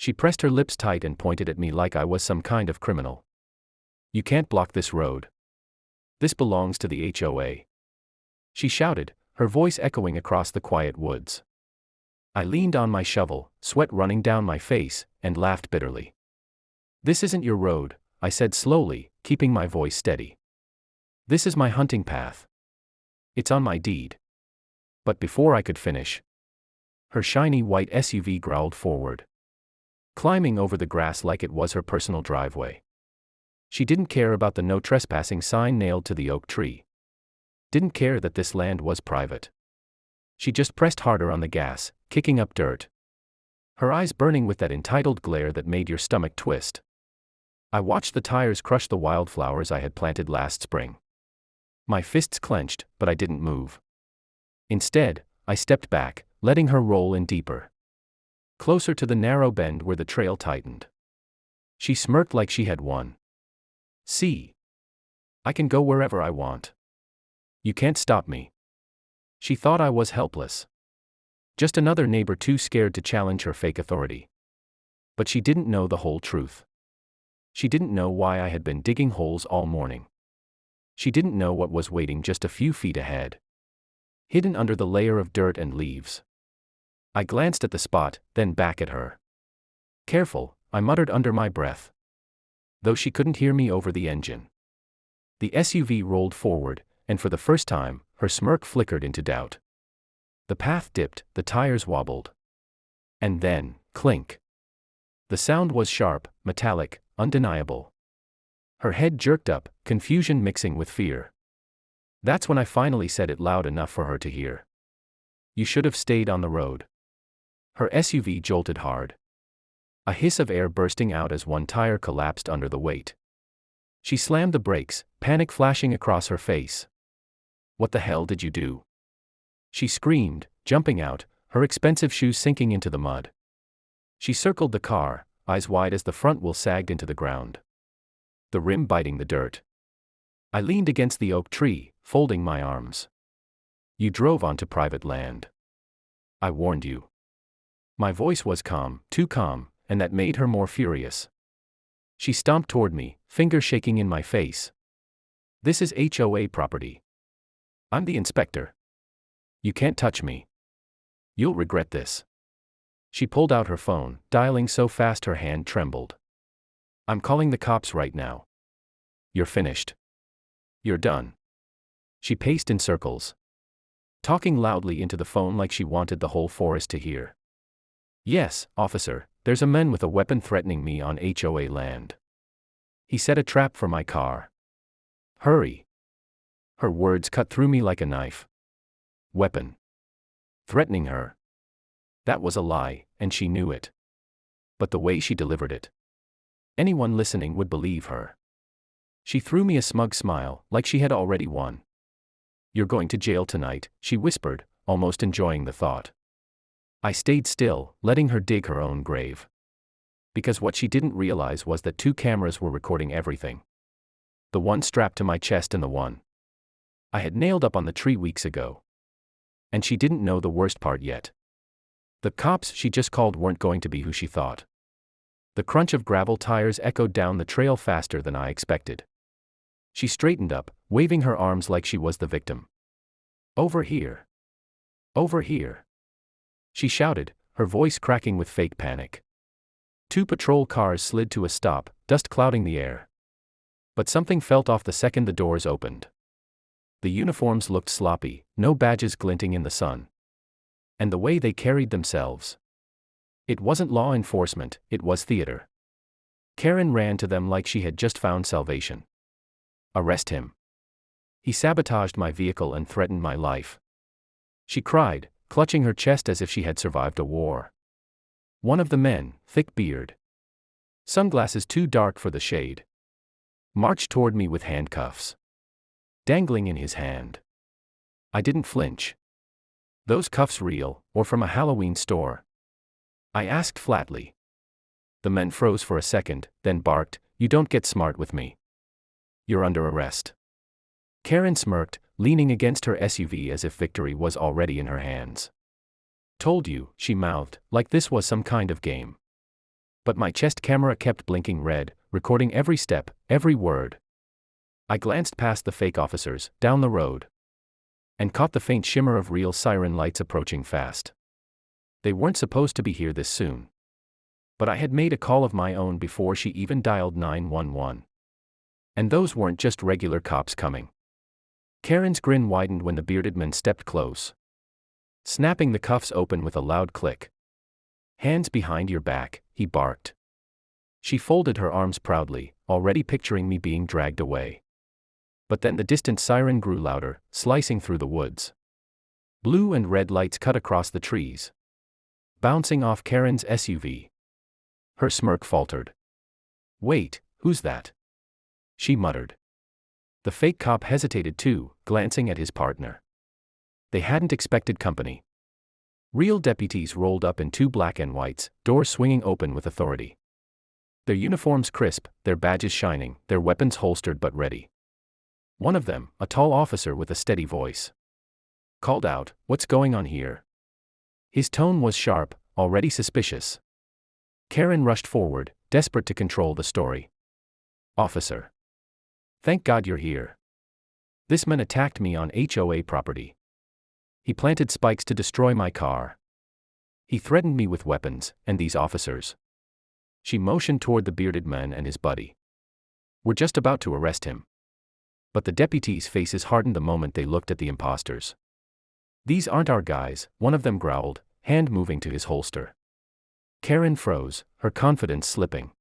She pressed her lips tight and pointed at me like I was some kind of criminal. "You can't block this road. This belongs to the HOA." She shouted, her voice echoing across the quiet woods. I leaned on my shovel, sweat running down my face, and laughed bitterly. "This isn't your road," I said slowly, keeping my voice steady. "This is my hunting path. It's on my deed." But before I could finish, her shiny white SUV growled forward, climbing over the grass like it was her personal driveway. She didn't care about the no trespassing sign nailed to the oak tree. Didn't care that this land was private. She just pressed harder on the gas, kicking up dirt. Her eyes burning with that entitled glare that made your stomach twist. I watched the tires crush the wildflowers I had planted last spring. My fists clenched, but I didn't move. Instead, I stepped back, letting her roll in deeper, closer to the narrow bend where the trail tightened. She smirked like she had won. "See? I can go wherever I want. You can't stop me." She thought I was helpless. Just another neighbor too scared to challenge her fake authority. But she didn't know the whole truth. She didn't know why I had been digging holes all morning. She didn't know what was waiting just a few feet ahead, hidden under the layer of dirt and leaves. I glanced at the spot, then back at her. "Careful," I muttered under my breath, though she couldn't hear me over the engine. The SUV rolled forward, and for the first time, her smirk flickered into doubt. The path dipped, the tires wobbled. And then, clink. The sound was sharp, metallic, undeniable. Her head jerked up, confusion mixing with fear. That's when I finally said it loud enough for her to hear. "You should have stayed on the road." Her SUV jolted hard, a hiss of air bursting out as one tire collapsed under the weight. She slammed the brakes, panic flashing across her face. "What the hell did you do?" she screamed, jumping out, her expensive shoes sinking into the mud. She circled the car, eyes wide as the front wheel sagged into the ground, the rim biting the dirt. I leaned against the oak tree, folding my arms. "You drove onto private land. I warned you." My voice was calm, too calm, and that made her more furious. She stomped toward me, fingers shaking in my face. "This is HOA property. I'm the inspector. You can't touch me. You'll regret this." She pulled out her phone, dialing so fast her hand trembled. "I'm calling the cops right now. You're finished. You're done." She paced in circles, talking loudly into the phone like she wanted the whole forest to hear. "Yes, officer, there's a man with a weapon threatening me on HOA land. He set a trap for my car. Hurry." Her words cut through me like a knife. Weapon. Threatening her. That was a lie, and she knew it. But the way she delivered it, anyone listening would believe her. She threw me a smug smile, like she had already won. "You're going to jail tonight," she whispered, almost enjoying the thought. I stayed still, letting her dig her own grave. Because what she didn't realize was that 2 cameras were recording everything. The one strapped to my chest and the one I had nailed up on the tree weeks ago. And she didn't know the worst part yet. The cops she just called weren't going to be who she thought. The crunch of gravel tires echoed down the trail faster than I expected. She straightened up, waving her arms like she was the victim. "Over here. Over here." She shouted, her voice cracking with fake panic. 2 patrol cars slid to a stop, dust clouding the air. But something felt off the second the doors opened. The uniforms looked sloppy, no badges glinting in the sun. And the way they carried themselves. It wasn't law enforcement, it was theater. Karen ran to them like she had just found salvation. "Arrest him. He sabotaged my vehicle and threatened my life," she cried, clutching her chest as if she had survived a war. One of the men, thick beard, sunglasses too dark for the shade, marched toward me with handcuffs dangling in his hand. I didn't flinch. "Those cuffs real, or from a Halloween store?" I asked flatly. The men froze for a second, then barked, "You don't get smart with me. You're under arrest." Karen smirked, leaning against her SUV as if victory was already in her hands. "Told you," she mouthed, like this was some kind of game. But my chest camera kept blinking red, recording every step, every word. I glanced past the fake officers, down the road, and caught the faint shimmer of real siren lights approaching fast. They weren't supposed to be here this soon. But I had made a call of my own before she even dialed 911. And those weren't just regular cops coming. Karen's grin widened when the bearded man stepped close, snapping the cuffs open with a loud click. "Hands behind your back," he barked. She folded her arms proudly, already picturing me being dragged away. But then the distant siren grew louder, slicing through the woods. Blue and red lights cut across the trees, bouncing off Karen's SUV. Her smirk faltered. "Wait, who's that?" she muttered. The fake cop hesitated too, glancing at his partner. They hadn't expected company. Real deputies rolled up in 2 black and whites, doors swinging open with authority. Their uniforms crisp, their badges shining, their weapons holstered but ready. One of them, a tall officer with a steady voice, called out, "What's going on here?" His tone was sharp, already suspicious. Karen rushed forward, desperate to control the story. "Officer. Thank God you're here. This man attacked me on HOA property. He planted spikes to destroy my car. He threatened me with weapons, and these officers." She motioned toward the bearded man and his buddy. "We're just about to arrest him." But the deputies' faces hardened the moment they looked at the imposters. "These aren't our guys," one of them growled, hand moving to his holster. Karen froze, her confidence slipping.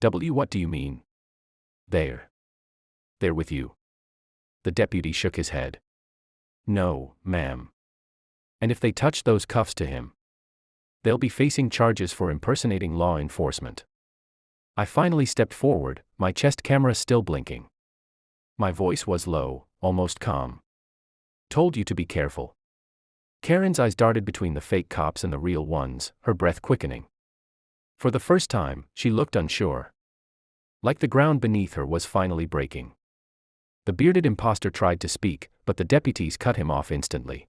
What do you mean?" They're with you." The deputy shook his head. "No, ma'am. And if they touch those cuffs to him, they'll be facing charges for impersonating law enforcement." I finally stepped forward, my chest camera still blinking. My voice was low, almost calm. "Told you to be careful." Karen's eyes darted between the fake cops and the real ones, her breath quickening. For the first time, she looked unsure. Like the ground beneath her was finally breaking. The bearded imposter tried to speak, but the deputies cut him off instantly.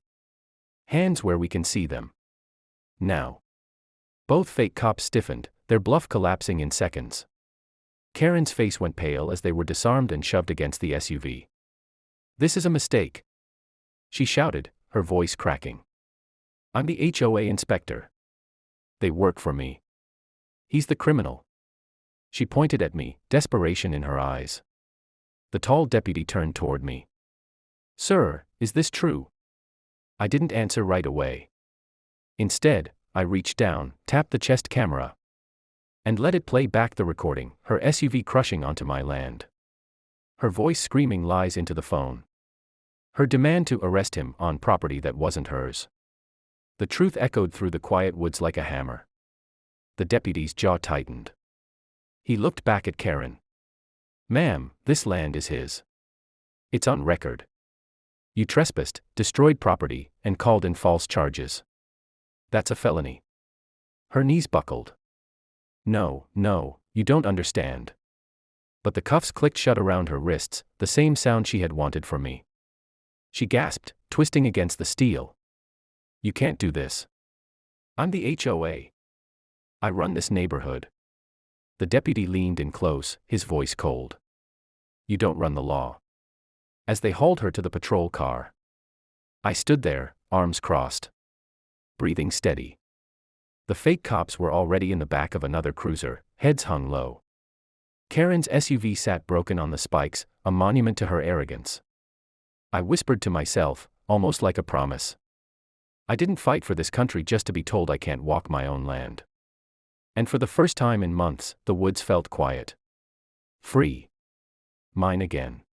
"Hands where we can see them. Now." Both fake cops stiffened, their bluff collapsing in seconds. Karen's face went pale as they were disarmed and shoved against the SUV. "This is a mistake," she shouted, her voice cracking. "I'm the HOA inspector. They work for me. He's the criminal." She pointed at me, desperation in her eyes. The tall deputy turned toward me. "Sir, is this true?" I didn't answer right away. Instead, I reached down, tapped the chest camera, and let it play back the recording, her SUV crushing onto my land. Her voice screaming lies into the phone. Her demand to arrest him on property that wasn't hers. The truth echoed through the quiet woods like a hammer. The deputy's jaw tightened. He looked back at Karen. "Ma'am, this land is his. It's on record. You trespassed, destroyed property, and called in false charges. That's a felony." Her knees buckled. No, you don't understand." But the cuffs clicked shut around her wrists, the same sound she had wanted from me. She gasped, twisting against the steel. "You can't do this. I'm the HOA. I run this neighborhood." The deputy leaned in close, his voice cold. "You don't run the law." As they hauled her to the patrol car, I stood there, arms crossed, breathing steady. The fake cops were already in the back of another cruiser, heads hung low. Karen's SUV sat broken on the spikes, a monument to her arrogance. I whispered to myself, almost like a promise. I didn't fight for this country just to be told I can't walk my own land. And for the first time in months, the woods felt quiet. Free. Mine again.